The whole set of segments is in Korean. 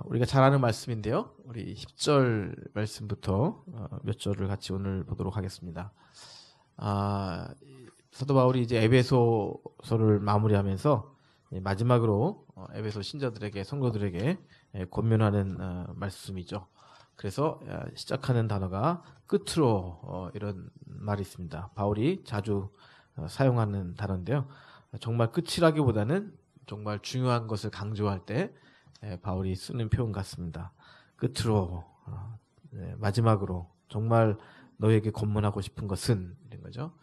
우리가 잘 아는 말씀인데요. 우리 10절 말씀부터 몇 절을 같이 오늘 보도록 하겠습니다. 사도 바울이 이제 에베소서를 마무리하면서 마지막으로 에베소 신자들에게, 성도들에게 권면하는 말씀이죠. 그래서 시작하는 단어가 끝으로 이런 말이 있습니다. 바울이 자주 사용하는 단어인데요. 정말 끝이라기보다는 정말 중요한 것을 강조할 때 바울이 쓰는 표현 같습니다. 끝으로, 마지막으로 정말 너에게 권면하고 싶은 것은 이런 거죠.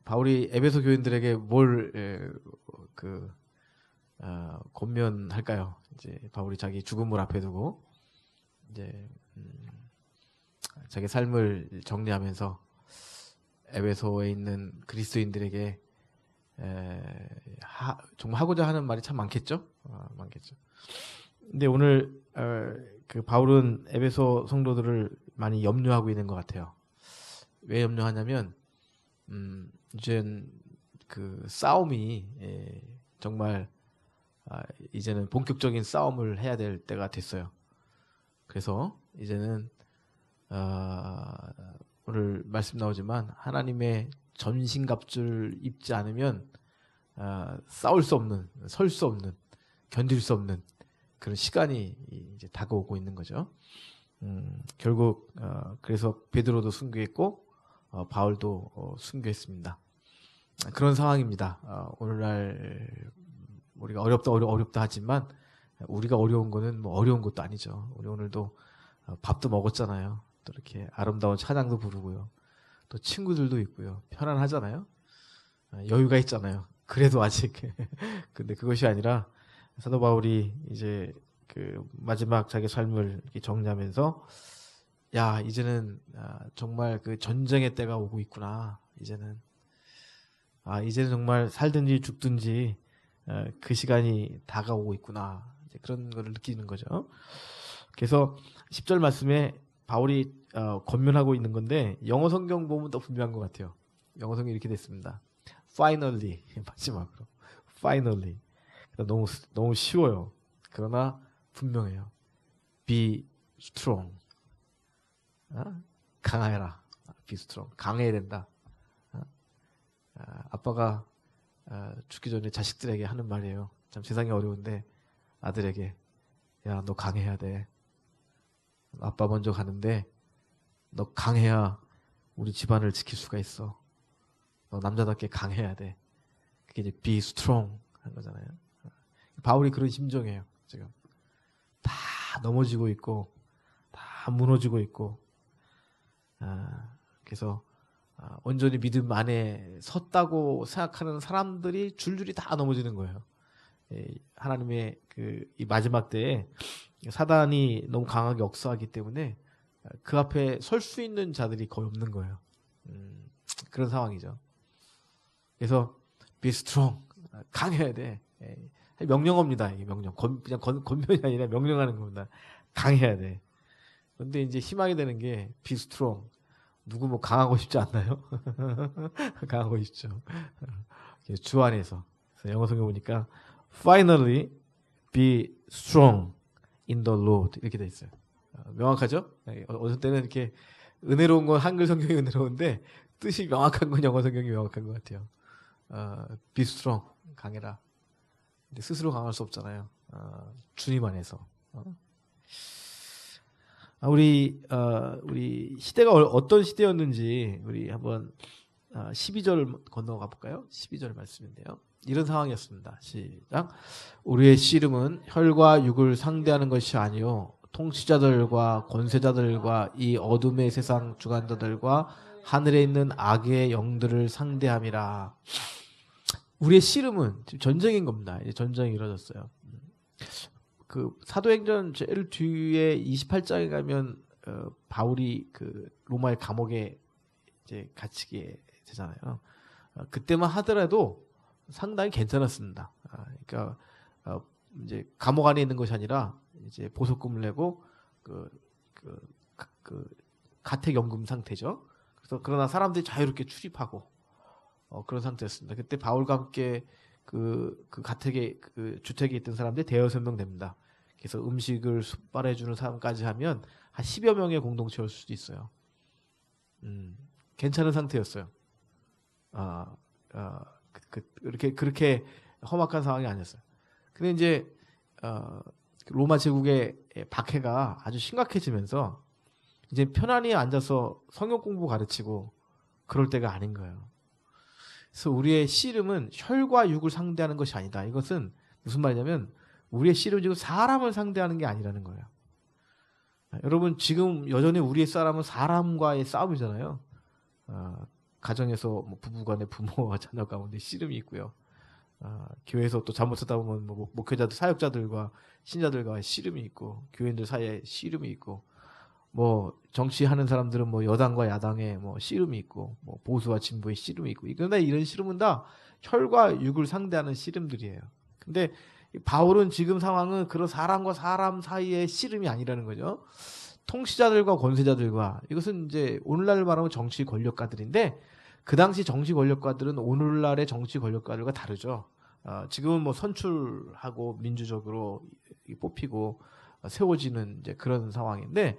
바울이 에베소 교인들에게 뭘 권면할까요? 이제 바울이 자기 죽음을 앞에 두고 이제 자기 삶을 정리하면서 에베소에 있는 그리스도인들에게 정말 하고자 하는 말이 참 많겠죠. 많겠죠. 근데 오늘 그 바울은 에베소 성도들을 많이 염려하고 있는 것 같아요. 왜 염려하냐면 이젠 그 싸움이 정말 이제는 본격적인 싸움을 해야 될 때가 됐어요. 그래서 이제는 오늘 말씀 나오지만 하나님의 전신갑주를 입지 않으면 싸울 수 없는, 설 수 없는, 견딜 수 없는 그런 시간이 이제 다가오고 있는 거죠. 결국 그래서 베드로도 순교했고 바울도 순교했습니다. 그런 상황입니다. 오늘날 우리가 어렵다 하지만 우리가 어려운 거는 뭐 어려운 것도 아니죠. 우리 오늘도 밥도 먹었잖아요. 또 이렇게 아름다운 찬양도 부르고요. 또 친구들도 있고요. 편안하잖아요. 여유가 있잖아요. 그래도 아직 근데 그것이 아니라 사도 바울이 이제 그 마지막 자기 삶을 이렇게 정리하면서 이제는 정말 그 전쟁의 때가 오고 있구나. 이제는 정말 살든지 죽든지 그 시간이 다가오고 있구나. 이제 그런 거를 느끼는 거죠. 그래서 10절 말씀에 바울이 권면하고 있는 건데 영어 성경 보면 더 분명한 것 같아요. 영어 성경이 이렇게 됐습니다. Finally, 마지막으로 Finally. 너무 쉬워요. 그러나 분명해요. Be strong. 강해라. Be strong. 강해야 된다. 아빠가 죽기 전에 자식들에게 하는 말이에요. 참 세상이 어려운데 아들에게 야, 너 강해야 돼. 아빠 먼저 가는데 너 강해야 우리 집안을 지킬 수가 있어. 너 남자답게 강해야 돼. 그게 이제 be strong 하는 거잖아요. 바울이 그런 심정이에요. 지금 다 넘어지고 있고 다 무너지고 있고 그래서 온전히 믿음 안에 섰다고 생각하는 사람들이 줄줄이 다 넘어지는 거예요. 하나님의 이 마지막 때에 사단이 너무 강하게 역사하기 때문에 그 앞에 설 수 있는 자들이 거의 없는 거예요. 그런 상황이죠. 그래서 be strong, 강해야 돼. 명령어입니다. 이게 명령. 그냥 권면이 아니라 명령하는 겁니다. 강해야 돼. 그런데 이제 희망이 되는 게 be strong. 누구 뭐 강하고 싶지 않나요? 강하고 싶죠. 주 안에서. 그래서 영어 성경 보니까 finally be strong in the Lord 이렇게 돼 있어요. 명확하죠? 어떤 때는 이렇게 은혜로운 건 한글 성경이 은혜로운데 뜻이 명확한 건 영어 성경이 명확한 것 같아요. be strong, 강해라. 근데 스스로 강할 수 없잖아요. 주님 안에서. 우리 시대가 어떤 시대였는지 우리 한번 12절 건너가 볼까요? 12절 말씀인데요. 이런 상황이었습니다. 시작. 우리의 씨름은 혈과 육을 상대하는 것이 아니요 통치자들과 권세자들과 이 어둠의 세상 주관자들과 하늘에 있는 악의 영들을 상대함이라. 우리의 씨름은 지금 전쟁인 겁니다. 이제 전쟁이 이루어졌어요. 그 사도행전 제일 뒤에 28장에 가면 바울이 그 로마의 감옥에 이제 갇히게 되잖아요. 그때만 하더라도 상당히 괜찮았습니다. 그러니까 이제 감옥 안에 있는 것이 아니라 이제 보석금을 내고 그 가택연금 상태죠. 그래서 그래서 그러나 사람들이 자유롭게 출입하고 그런 상태였습니다. 그때 바울과 함께 그 가택에 그 주택에 있던 사람들이 대여섯 명 됩니다. 그래서 음식을 숟발해주는 사람까지 하면 한 10여 명의 공동체일 수도 있어요. 괜찮은 상태였어요. 그렇게 험악한 상황이 아니었어요. 근데 이제 로마 제국의 박해가 아주 심각해지면서 이제 편안히 앉아서 성경 공부 가르치고 그럴 때가 아닌 거예요. 그래서 우리의 씨름은 혈과 육을 상대하는 것이 아니다. 이것은 무슨 말이냐면 우리의 씨름은 지금 사람을 상대하는 게 아니라는 거예요. 여러분 지금 여전히 우리의 싸움은 사람과의 싸움이잖아요. 가정에서 뭐 부부간의 부모와 자녀 가운데 씨름이 있고요. 교회에서 또 잘못하다 보면 뭐 목회자들, 사역자들과 신자들과의 씨름이 있고, 교인들 사이에 씨름이 있고, 뭐 정치하는 사람들은 뭐 여당과 야당의 뭐 씨름이 있고, 뭐 보수와 진보의 씨름이 있고, 그런데 이런 씨름은 다 혈과 육을 상대하는 씨름들이에요. 근데 바울은 지금 상황은 그런 사람과 사람 사이의 씨름이 아니라는 거죠. 통치자들과 권세자들과, 이것은 이제 오늘날 말하면 정치 권력가들인데 그 당시 정치 권력가들은 오늘날의 정치 권력가들과 다르죠. 지금은 뭐 선출하고 민주적으로 뽑히고 세워지는 이제 그런 상황인데,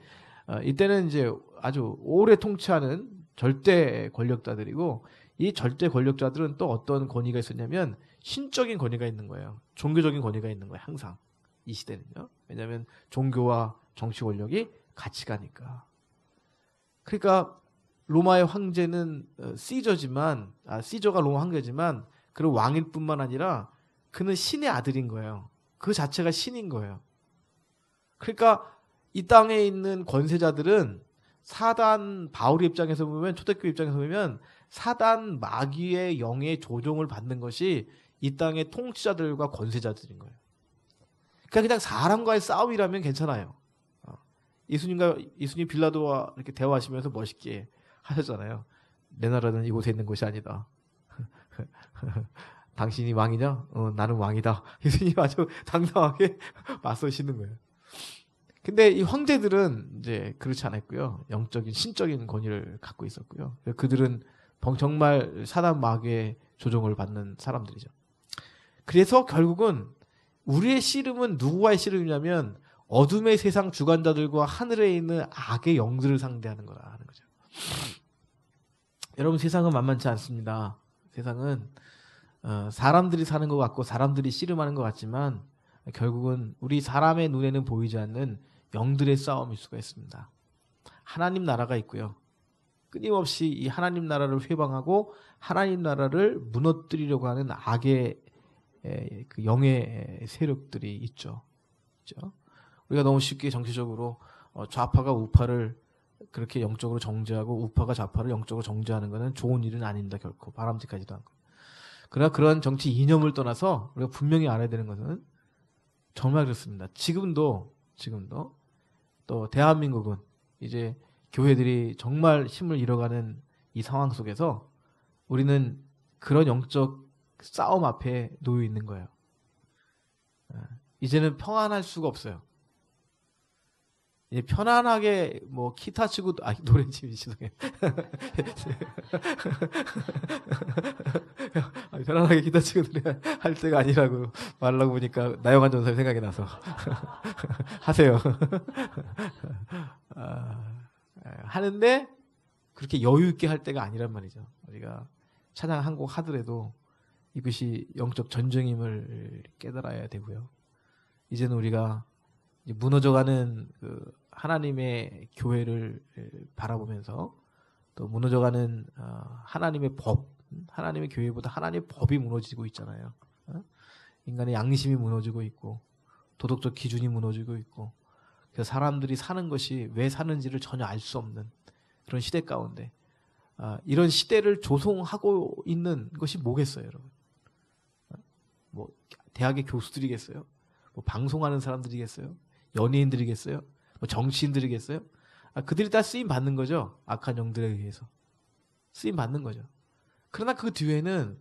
이때는 이제 아주 오래 통치하는 절대 권력자들이고, 이 절대 권력자들은 또 어떤 권위가 있었냐면 신적인 권위가 있는 거예요. 종교적인 권위가 있는 거예요. 항상 이 시대는요. 왜냐하면 종교와 정치 권력이 같이 가니까. 그러니까 로마의 황제는 시저가 로마 황제지만 그런 왕일 뿐만 아니라 그는 신의 아들인 거예요. 그 자체가 신인 거예요. 그러니까 이 땅에 있는 권세자들은 사단, 바울의 입장에서 보면, 초대교회 입장에서 보면 사단 마귀의 영의 조종을 받는 것이 이 땅의 통치자들과 권세자들인 거예요. 그러니까 그냥 사람과의 싸움이라면 괜찮아요. 예수님 빌라도와 이렇게 대화하시면서 멋있게 하셨잖아요. 내 나라는 이곳에 있는 곳이 아니다. 당신이 왕이냐? 나는 왕이다. 예수님 아주 당당하게 맞서시는 거예요. 근데 이 황제들은 이제 그렇지 않았고요. 영적인, 신적인 권위를 갖고 있었고요. 그들은 정말 사단 마귀의 조종을 받는 사람들이죠. 그래서 결국은 우리의 씨름은 누구와의 씨름이냐면 어둠의 세상 주관자들과 하늘에 있는 악의 영들을 상대하는 거라는 거죠. 여러분, 세상은 만만치 않습니다. 세상은 사람들이 사는 것 같고 사람들이 씨름하는 것 같지만 결국은 우리 사람의 눈에는 보이지 않는 영들의 싸움일 수가 있습니다. 하나님 나라가 있고요. 끊임없이 이 하나님 나라를 회방하고 하나님 나라를 무너뜨리려고 하는 악의 그 영의 세력들이 있죠. 그렇죠? 우리가 너무 쉽게 정치적으로 좌파가 우파를 그렇게 영적으로 정죄하고 우파가 좌파를 영적으로 정죄하는 것은 좋은 일은 아닙니다. 결코 바람직하지도 않고. 그러나 그런 정치 이념을 떠나서 우리가 분명히 알아야 되는 것은 정말 그렇습니다. 지금도 또 대한민국은 이제 교회들이 정말 힘을 잃어가는 이 상황 속에서 우리는 그런 영적 싸움 앞에 놓여 있는 거예요. 이제는 평안할 수가 없어요. 이제 편안하게 뭐 기타 치고 노래 치면 죄송해요. 편안하게 기타 치고 노래 할 때가 아니라고 말하려고 보니까 나영한 전사님 생각이 나서 하세요. 하는데 그렇게 여유 있게 할 때가 아니란 말이죠. 우리가 찬양 한 곡 하더라도 이것이 영적 전쟁임을 깨달아야 되고요. 이제는 우리가 무너져가는 그 하나님의 교회를 바라보면서 또 무너져가는 하나님의 법, 하나님의 교회보다 하나님의 법이 무너지고 있잖아요. 인간의 양심이 무너지고 있고 도덕적 기준이 무너지고 있고, 그래서 사람들이 사는 것이 왜 사는지를 전혀 알 수 없는 그런 시대 가운데 이런 시대를 조성하고 있는 것이 뭐겠어요, 여러분? 뭐 대학의 교수들이겠어요? 뭐 방송하는 사람들이겠어요? 연예인들이겠어요? 뭐 정치인들이겠어요? 그들이 다 쓰임 받는 거죠. 악한 영들에 의해서 쓰임 받는 거죠. 그러나 그 뒤에는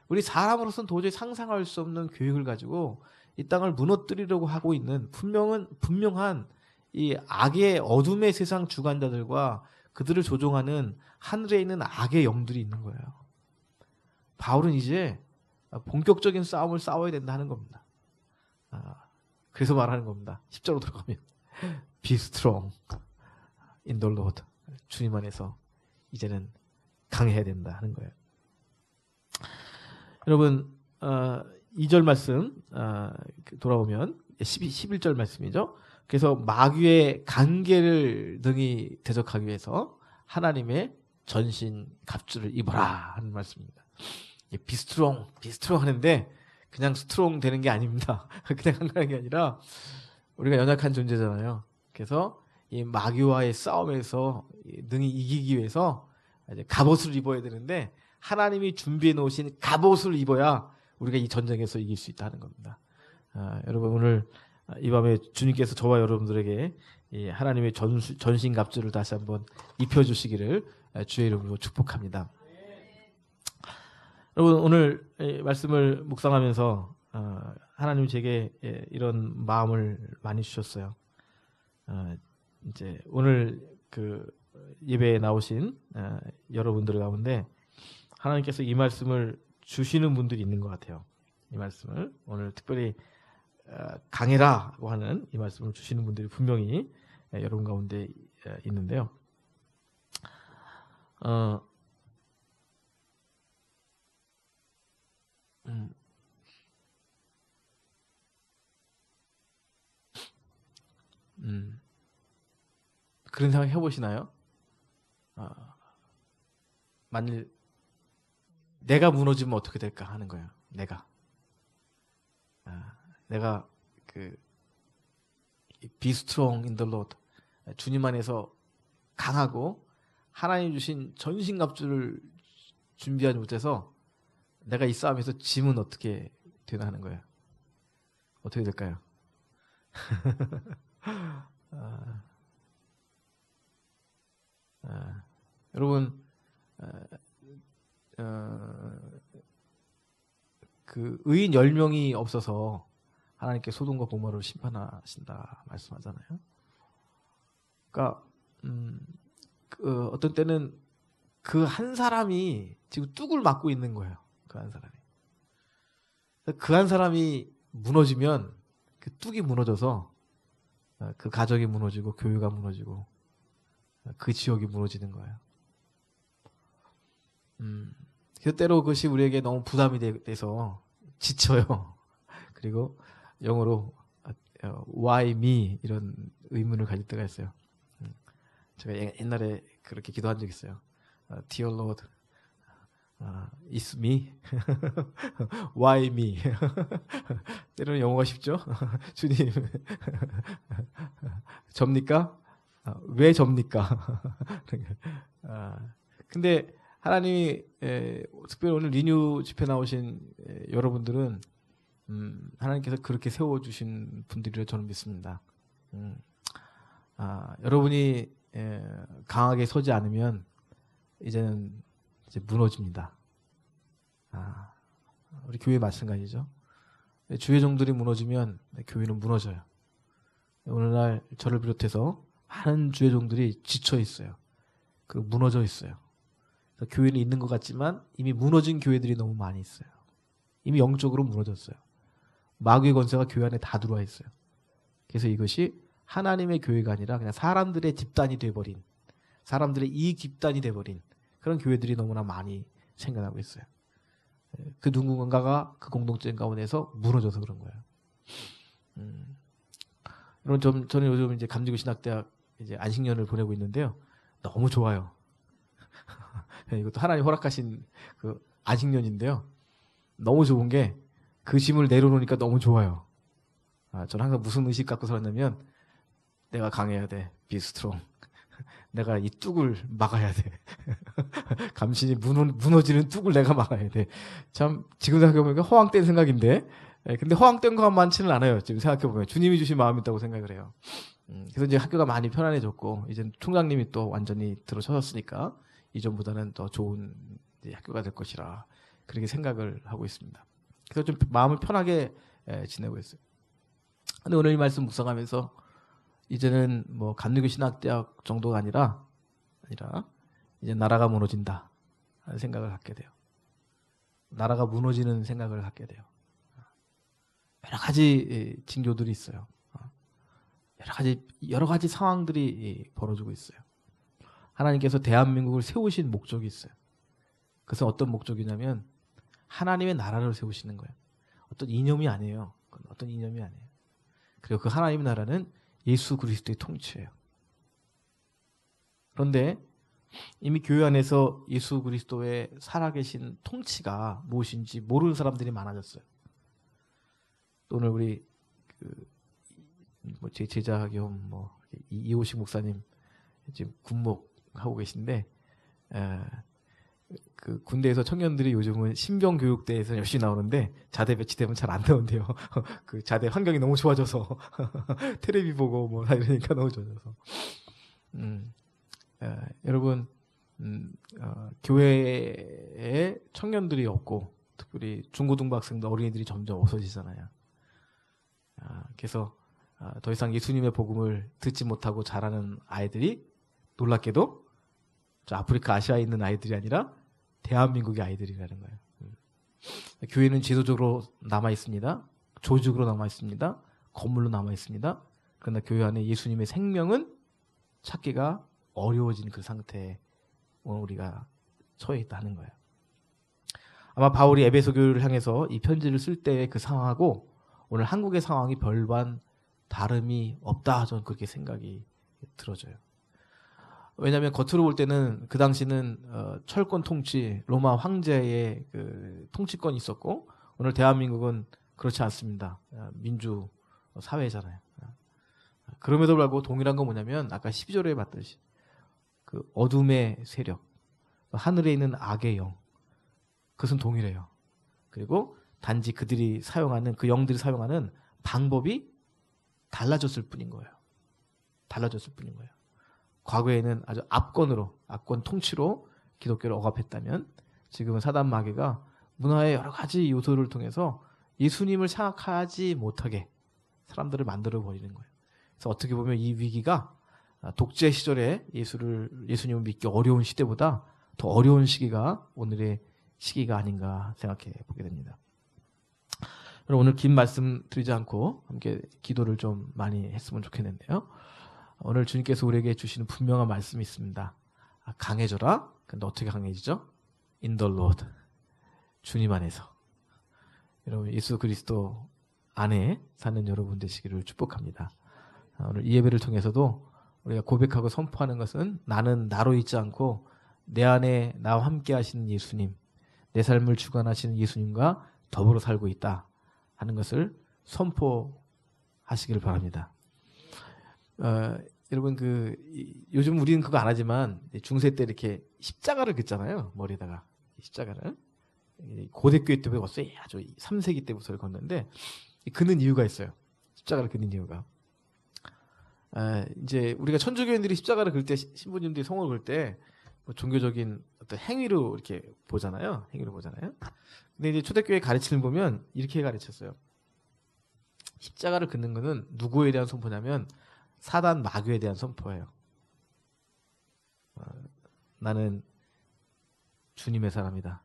우리 사람으로서는 도저히 상상할 수 없는 계획을 가지고 이 땅을 무너뜨리려고 하고 있는 분명한 이 악의 어둠의 세상 주관자들과 그들을 조종하는 하늘에 있는 악의 영들이 있는 거예요. 바울은 이제 본격적인 싸움을 싸워야 된다 하는 겁니다. 그래서 말하는 겁니다. 10절로 들어가면 Be strong in the Lord. 주님 안에서 이제는 강해야 된다 하는 거예요. 여러분 2절 말씀 돌아오면 11절 말씀이죠. 그래서 마귀의 간계를 능히 대적하기 위해서 하나님의 전신 갑주를 입어라 하는 말씀입니다. 비스트롱 하는데 그냥 스트롱 되는 게 아닙니다. 그냥 한다는 게 아니라 우리가 연약한 존재잖아요. 그래서 이 마귀와의 싸움에서 능히 이기기 위해서 이제 갑옷을 입어야 되는데 하나님이 준비해 놓으신 갑옷을 입어야 우리가 이 전쟁에서 이길 수 있다는 겁니다. 여러분 오늘 이 밤에 주님께서 저와 여러분들에게 이 하나님의 전신 갑주를 다시 한번 입혀주시기를 주의 이름으로 축복합니다. 여러분 오늘 말씀을 묵상하면서 하나님 제게 이런 마음을 많이 주셨어요. 이제 오늘 그 예배에 나오신 여러분들 가운데 하나님께서 이 말씀을 주시는 분들이 있는 것 같아요. 이 말씀을 오늘 특별히 강해라고 하는 이 말씀을 주시는 분들이 분명히 여러분 가운데 있는데요. 그런 생각 해보시나요? 만일 내가 무너지면 어떻게 될까 하는 거예요. 내가 be strong in the Lord. 주님 안에서 강하고 하나님 주신 전신갑주를 준비하지 못해서 내가 이 싸움에서 지면 어떻게 되나 하는 거예요. 어떻게 될까요? 여러분 그 의인 10명이 없어서 하나님께 소돔과 고모를 심판하신다 말씀하잖아요. 그러니까 어떤 때는 그 한 사람이 지금 뚝을 맞고 있는 거예요. 그 한 사람이. 그 한 사람이 무너지면 그 뚝이 무너져서 그 가정이 무너지고 교회가 무너지고 그 지역이 무너지는 거예요. 그래서 때로 그것이 우리에게 너무 부담이 돼서 지쳐요. 그리고 영어로 why me 이런 의문을 가질 때가 있어요. 제가 옛날에 그렇게 기도한 적 있어요. Dear Lord, it's me? why me? 때로는 영어가 쉽죠? 주님, 접니까? 왜 접니까? 근데 하나님이 특별히 오늘 리뉴 집회 나오신 여러분들은 하나님께서 그렇게 세워주신 분들이라 저는 믿습니다. 여러분이 강하게 서지 않으면 이제는 이제 무너집니다. 우리 교회 마찬가지죠. 주의 종들이 무너지면 교회는 무너져요. 오늘날 저를 비롯해서 많은 주의 종들이 지쳐 있어요. 그리고 무너져 있어요. 교회는 있는 것 같지만 이미 무너진 교회들이 너무 많이 있어요. 이미 영적으로 무너졌어요. 마귀의 권세가 교회 안에 다 들어와 있어요. 그래서 이것이 하나님의 교회가 아니라 그냥 사람들의 집단이 돼버린, 사람들의 이익 집단이 돼버린 그런 교회들이 너무나 많이 생겨나고 있어요. 그 누군가가 그 공동체 가운데서 무너져서 그런 거예요. 여러분, 저는 요즘 이제 감리교 신학대학 이제 안식년을 보내고 있는데요. 너무 좋아요. 이것도 하나님 허락하신 그 안식년인데요. 너무 좋은 게 그 짐을 내려놓으니까 너무 좋아요. 저는 항상 무슨 의식 갖고 살았냐면 내가 강해야 돼. Be strong. 내가 이 뚝을 막아야 돼. 감신이 무너지는 뚝을 내가 막아야 돼. 참 지금 생각해보니까 허황된 생각인데 근데 허황된 것만 많지는 않아요. 지금 생각해보면 주님이 주신 마음이 있다고 생각을 해요. 그래서 이제 학교가 많이 편안해졌고 이제 총장님이 또 완전히 들어서셨으니까 이전보다는 더 좋은 학교가 될 것이라 그렇게 생각을 하고 있습니다. 그래서 좀 마음을 편하게 지내고 있어요. 근데 오늘 이 말씀 묵상하면서 이제는 뭐 감리교 신학대학 정도가 아니라 아니라 이제 나라가 무너진다 하는 생각을 갖게 돼요. 나라가 무너지는 생각을 갖게 돼요. 여러 가지 징조들이 있어요. 여러 가지 상황들이 벌어지고 있어요. 하나님께서 대한민국을 세우신 목적이 있어요. 그것은 어떤 목적이냐면 하나님의 나라를 세우시는 거예요. 어떤 이념이 아니에요. 어떤 이념이 아니에요. 그리고 그 하나님의 나라는 예수 그리스도의 통치예요. 그런데 이미 교회 안에서 예수 그리스도의 살아계신 통치가 무엇인지 모르는 사람들이 많아졌어요. 또 오늘 우리 제 제자 겸 이호식 목사님 지금 군목하고 계신데 그 군대에서 청년들이 요즘은 신병 교육대에서 열심히 나오는데 자대 배치되면 잘 안 나온대요. 그 자대 환경이 너무 좋아져서 테레비 보고 뭐 이러니까 너무 좋아져서. 여러분 교회에 청년들이 없고 특별히 중고등부 학생들 어린이들이 점점 없어지잖아요. 그래서 더 이상 예수님의 복음을 듣지 못하고 자라는 아이들이 놀랍게도 저 아프리카 아시아에 있는 아이들이 아니라 대한민국의 아이들이라는 거예요. 교회는 지도적으로 남아 있습니다. 조직으로 남아 있습니다. 건물로 남아 있습니다. 그러나 교회 안에 예수님의 생명은 찾기가 어려워진 그 상태에 오늘 우리가 처해 있다는 거예요. 아마 바울이 에베소 교회를 향해서 이 편지를 쓸 때의 그 상황하고 오늘 한국의 상황이 별반 다름이 없다. 저는 그렇게 생각이 들어져요. 왜냐하면 겉으로 볼 때는 그 당시는 철권 통치, 로마 황제의 그 통치권이 있었고 오늘 대한민국은 그렇지 않습니다. 민주 사회잖아요. 그럼에도 불구하고 동일한 건 뭐냐면 아까 12절에 봤듯이 그 어둠의 세력, 하늘에 있는 악의 영, 그것은 동일해요. 그리고 단지 그들이 사용하는 그 영들이 사용하는 방법이 달라졌을 뿐인 거예요. 달라졌을 뿐인 거예요. 과거에는 아주 압권 통치로 기독교를 억압했다면 지금은 사단 마귀가 문화의 여러 가지 요소를 통해서 예수님을 생각하지 못하게 사람들을 만들어 버리는 거예요. 그래서 어떻게 보면 이 위기가 독재 시절에 예수님을 믿기 어려운 시대보다 더 어려운 시기가 오늘의 시기가 아닌가 생각해 보게 됩니다. 오늘 긴 말씀 드리지 않고 함께 기도를 좀 많이 했으면 좋겠는데요. 오늘 주님께서 우리에게 주시는 분명한 말씀이 있습니다. 강해져라. 근데 어떻게 강해지죠? In the Lord. 주님 안에서. 여러분 예수 그리스도 안에 사는 여러분 되시기를 축복합니다. 오늘 이 예배를 통해서도 우리가 고백하고 선포하는 것은 나는 나로 있지 않고 내 안에 나와 함께 하시는 예수님, 내 삶을 주관하시는 예수님과 더불어 살고 있다 하는 것을 선포하시기를 바랍니다. 여러분 요즘 우리는 그거 안 하지만 중세 때 이렇게 십자가를 긋잖아요. 머리에다가 십자가를. 고대교회 때부터 걷어요. 아주 3세기 때부터 걷는데 긋는 이유가 있어요. 십자가를 긋는 이유가. 이제 우리가 천주교인들이 십자가를 긁을 때 신부님들이 성호를 긁을 때 뭐 종교적인 어떤 행위로 이렇게 보잖아요. 행위로 보잖아요. 근데 이제 초대교회 가르침을 보면 이렇게 가르쳤어요. 십자가를 긋는 것은 누구에 대한 선포냐면 사단 마귀에 대한 선포예요. 나는 주님의 사람이다.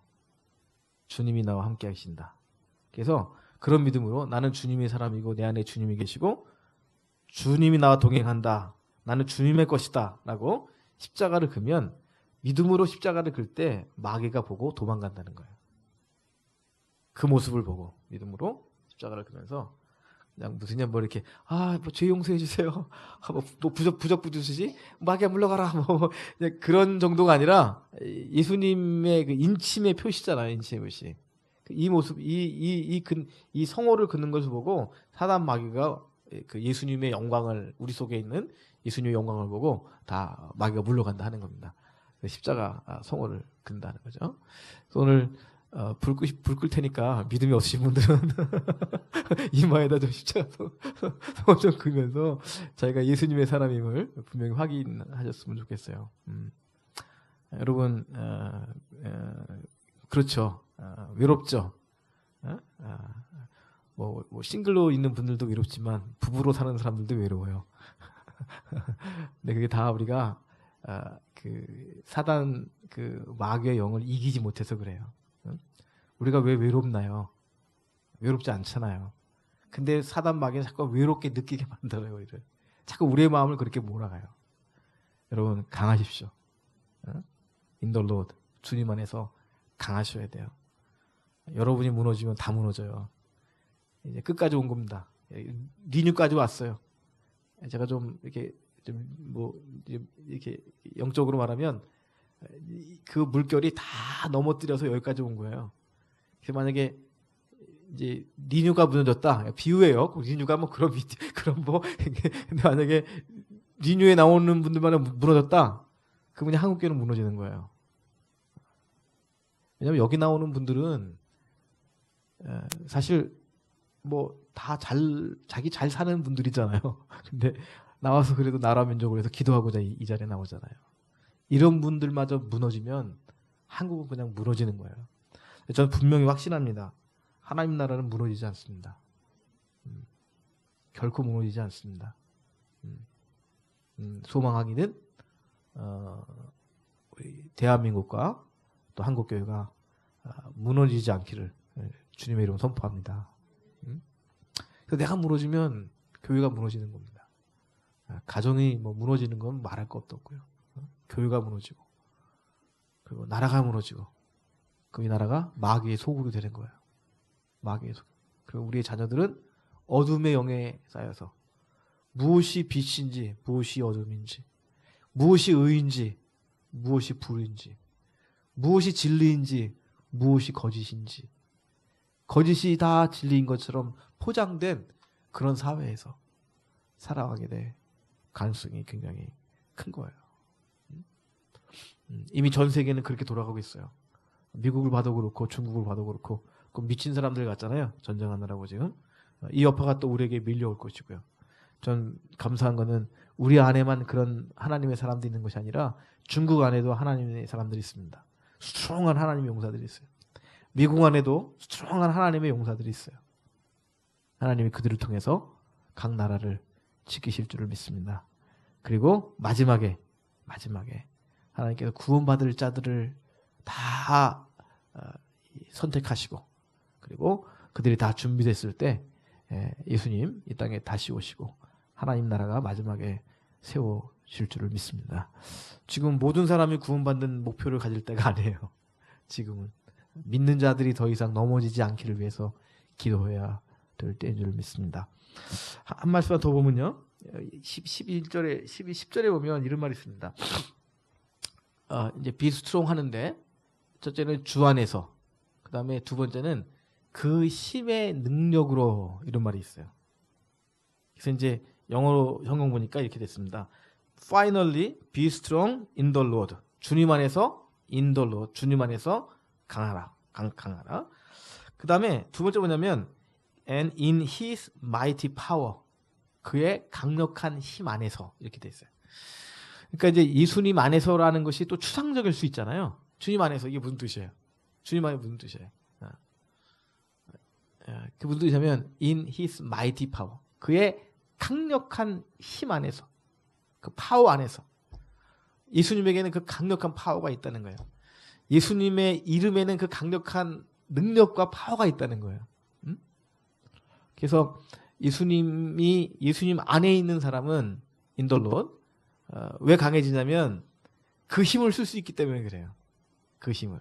주님이 나와 함께 하신다. 그래서 그런 믿음으로 나는 주님의 사람이고 내 안에 주님이 계시고 주님이 나와 동행한다. 나는 주님의 것이다. 라고 십자가를 긋면 믿음으로 십자가를 긁을 때 마귀가 보고 도망간다는 거예요. 그 모습을 보고 믿음으로 십자가를 긁으면서 그냥 무슨 뭐 이렇게 뭐 죄 용서해 주세요. 뭐 부적 부주시지 마귀야 물러가라 뭐 그런 정도가 아니라 예수님의 그 인침의 표시잖아요. 인침의 표시. 이 모습 이 성호를 긋는 것을 보고 사단 마귀가 그 예수님의 영광을 우리 속에 있는 예수님의 영광을 보고 다 마귀가 물러간다 하는 겁니다. 십자가 성호를 긋는다는 거죠. 오늘 불 끌 테니까 믿음이 없으신 분들은 이마에다 좀 십자가 성호 좀 긋면서 자기가 예수님의 사람임을 분명히 확인하셨으면 좋겠어요. 여러분 그렇죠. 외롭죠. 뭐 싱글로 있는 분들도 외롭지만 부부로 사는 사람들도 외로워요. 근데 그게 다 우리가 그 사단 그 마귀의 영을 이기지 못해서 그래요. 응? 우리가 왜 외롭나요? 외롭지 않잖아요. 근데 사단 마귀는 자꾸 외롭게 느끼게 만들어요. 우리를. 자꾸 우리의 마음을 그렇게 몰아가요. 여러분 강하십시오. In the Lord. 주님 안에서 강하셔야 돼요. 여러분이 무너지면 다 무너져요. 이제 끝까지 온 겁니다. 리뉴까지 왔어요. 제가 좀 이렇게 좀 뭐 이렇게 영적으로 말하면 그 물결이 다 넘어뜨려서 여기까지 온 거예요. 그래서 만약에 이제 리뉴가 무너졌다. 비유예요. 리뉴가 뭐 그런 뭐 근데 만약에 리뉴에 나오는 분들만 무너졌다. 그분이 한국교회는 무너지는 거예요. 왜냐면 여기 나오는 분들은 사실 뭐 다 자기 잘 사는 분들이잖아요. 근데 나와서 그래도 나라 민족을 위해서 기도하고자 이 자리에 나오잖아요. 이런 분들마저 무너지면 한국은 그냥 무너지는 거예요. 저는 분명히 확신합니다. 하나님 나라는 무너지지 않습니다. 결코 무너지지 않습니다. 소망하기는 우리 대한민국과 또 한국교회가 무너지지 않기를 주님의 이름으로 선포합니다. 그래서 내가 무너지면 교회가 무너지는 겁니다. 가정이 뭐 무너지는 건 말할 것도 없고요. 교회가 무너지고 그리고 나라가 무너지고 그 이 나라가 마귀의 소굴이 되는 거예요. 마귀의 소굴. 그리고 우리의 자녀들은 어둠의 영에 쌓여서 무엇이 빛인지 무엇이 어둠인지 무엇이 의인지 무엇이 불인지 무엇이 진리인지 무엇이 거짓인지 거짓이 다 진리인 것처럼 포장된 그런 사회에서 살아가게 될 가능성이 굉장히 큰 거예요. 이미 전 세계는 그렇게 돌아가고 있어요. 미국을 봐도 그렇고 중국을 봐도 그렇고 그 미친 사람들 같잖아요. 전쟁하느라고 지금. 이 여파가 또 우리에게 밀려올 것이고요. 전 감사한 거는 우리 안에만 그런 하나님의 사람들이 있는 것이 아니라 중국 안에도 하나님의 사람들이 있습니다. 수많은 하나님의 용사들이 있어요. 미국 안에도 수많은 하나님의 용사들이 있어요. 하나님이 그들을 통해서 각 나라를 지키실 줄을 믿습니다. 그리고 마지막에 하나님께서 구원받을 자들을 다 선택하시고 그리고 그들이 다 준비됐을 때 예수님 이 땅에 다시 오시고 하나님 나라가 마지막에 세워질 줄을 믿습니다. 지금 모든 사람이 구원받는 목표를 가질 때가 아니에요. 지금은 믿는 자들이 더 이상 넘어지지 않기를 위해서 기도해야 될 때인 줄 믿습니다. 한 말씀만 더 보면요. 11절에 10절에 보면 이런 말이 있습니다. 이제 be strong 하는데 첫째는 주 안에서 그 다음에 두 번째는 그 힘의 능력으로 이런 말이 있어요. 그래서 이제 영어로 성경 보니까 이렇게 됐습니다. Finally be strong in the Lord. 주님 안에서 in the Lord. 주님 안에서 강하라. 강하라. 그 다음에 두 번째 뭐냐면 and in his mighty power. 그의 강력한 힘 안에서 이렇게 돼 있어요. 그러니까 이제 예수님 안에서라는 것이 또 추상적일 수 있잖아요. 주님 안에서 이게 무슨 뜻이에요? 주님 안에 무슨 뜻이에요? 그 무슨 뜻이냐면 in his mighty power. 그의 강력한 힘 안에서 그 파워 안에서 예수님에게는 그 강력한 파워가 있다는 거예요. 예수님의 이름에는 그 강력한 능력과 파워가 있다는 거예요. 그래서 예수님 안에 있는 사람은 in the Lord 왜 강해지냐면 그 힘을 쓸 수 있기 때문에 그래요. 그 힘을.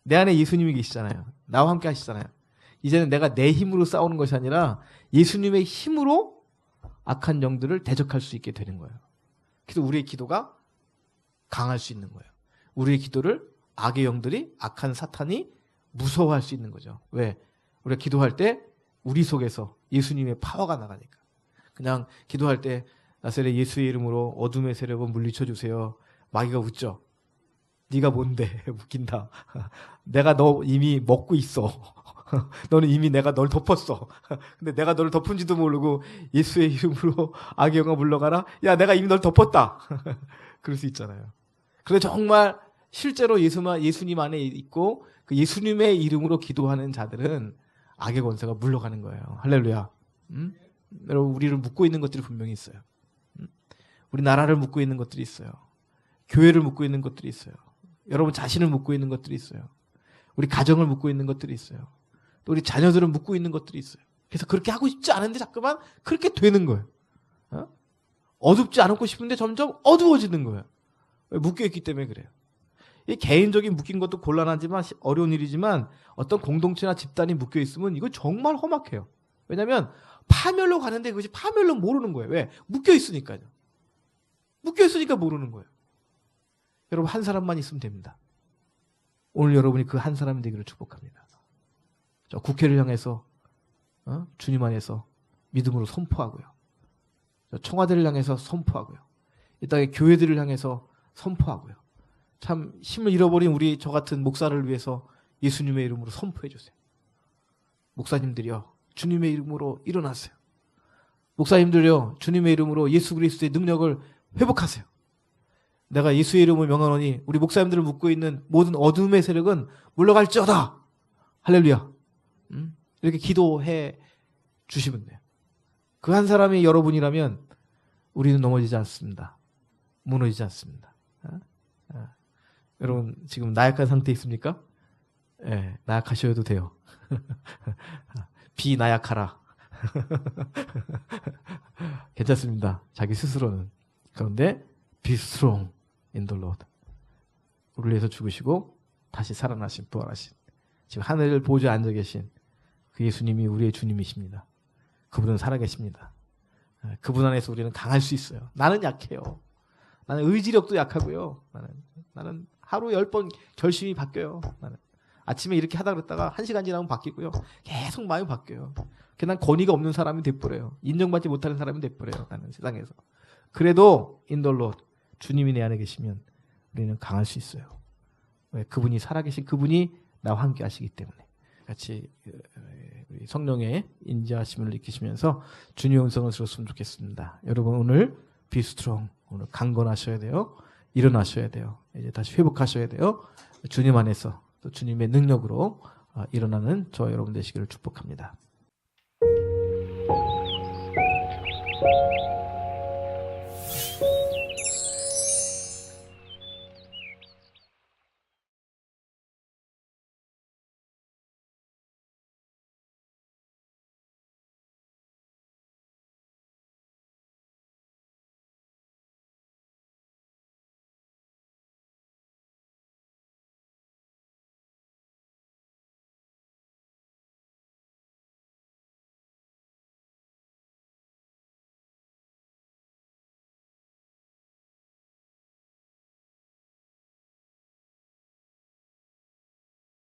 내 안에 예수님이 계시잖아요. 나와 함께 하시잖아요. 이제는 내가 내 힘으로 싸우는 것이 아니라 예수님의 힘으로 악한 영들을 대적할 수 있게 되는 거예요. 그래서 우리의 기도가 강할 수 있는 거예요. 우리의 기도를 악의 영들이 악한 사탄이 무서워할 수 있는 거죠. 왜? 우리가 기도할 때 우리 속에서 예수님의 파워가 나가니까. 그냥 기도할 때 나사렛 예수의 이름으로 어둠의 세력을 물리쳐 주세요. 마귀가 웃죠. 네가 뭔데? 웃긴다. 내가 너 이미 먹고 있어. 너는 이미 내가 널 덮었어. 근데 내가 너를 덮은지도 모르고 예수의 이름으로 악의 영아 물러가라. 야, 내가 이미 널 덮었다. 그럴 수 있잖아요. 그런데 정말 실제로 예수님 안에 있고 그 예수님의 이름으로 기도하는 자들은 악의 권세가 물러가는 거예요. 할렐루야. 여러분 우리를 묶고 있는 것들이 분명히 있어요. 우리 나라를 묶고 있는 것들이 있어요. 교회를 묻고 있는 것들이 있어요. 여러분 자신을 묻고 있는 것들이 있어요. 우리 가정을 묻고 있는 것들이 있어요. 또 우리 자녀들을 묻고 있는 것들이 있어요. 그래서 그렇게 하고 싶지 않은데 자꾸만 그렇게 되는 거예요. 어둡지 않고 싶은데 점점 어두워지는 거예요. 묶여있기 때문에 그래요. 이 개인적인 묶인 것도 곤란하지만 어려운 일이지만 어떤 공동체나 집단이 묶여있으면 이거 정말 험악해요. 왜냐하면 파멸로 가는데 그것이 파멸로 모르는 거예요. 왜? 묶여있으니까요. 묶여있으니까 모르는 거예요. 여러분 한 사람만 있으면 됩니다. 오늘 여러분이 그 한 사람이 되기를 축복합니다. 저 국회를 향해서 주님 안에서 믿음으로 선포하고요. 저 청와대를 향해서 선포하고요. 이 땅의 교회들을 향해서 선포하고요. 참 힘을 잃어버린 우리 저 같은 목사를 위해서 예수님의 이름으로 선포해 주세요. 목사님들이요, 주님의 이름으로 일어나세요. 목사님들이요, 주님의 이름으로 예수 그리스도의 능력을 회복하세요. 내가 예수의 이름을 명하노니 우리 목사님들을 묶고 있는 모든 어둠의 세력은 물러갈지어다. 할렐루야. 이렇게 기도해 주시면 돼요. 그 한 사람이 여러분이라면 우리는 넘어지지 않습니다. 무너지지 않습니다. 여러분 지금 나약한 상태 있습니까? 예, 나약하셔도 돼요. 비나약하라. 괜찮습니다. 자기 스스로는. 그런데 be strong in the Lord. 우리를 위해서 죽으시고 다시 살아나신 부활하신 지금 하늘 보좌에 앉아 계신 그 예수님이 우리의 주님이십니다. 그분은 살아계십니다. 그분 안에서 우리는 강할 수 있어요. 나는 약해요. 나는 의지력도 약하고요. 나는 하루 10번 결심이 바뀌어요. 나는 아침에 이렇게 하다 그랬다가 1시간 지나면 바뀌고요. 계속 마음이 바뀌어요. 난 권위가 없는 사람이 돼버려요. 인정받지 못하는 사람이 돼버려요. 나는 세상에서. 그래도 인돌로 주님이 내 안에 계시면 우리는 강할 수 있어요. 왜? 그분이 살아계신 그분이 나와 함께 하시기 때문에. 같이 우리 성령의 인자하심을 느끼시면서 주님의 음성을 들었으면 좋겠습니다. 여러분 오늘 be strong. 오늘 강건하셔야 돼요. 일어나셔야 돼요. 이제 다시 회복하셔야 돼요. 주님 안에서 또 주님의 능력으로 일어나는 저 여러분 되시기를 축복합니다.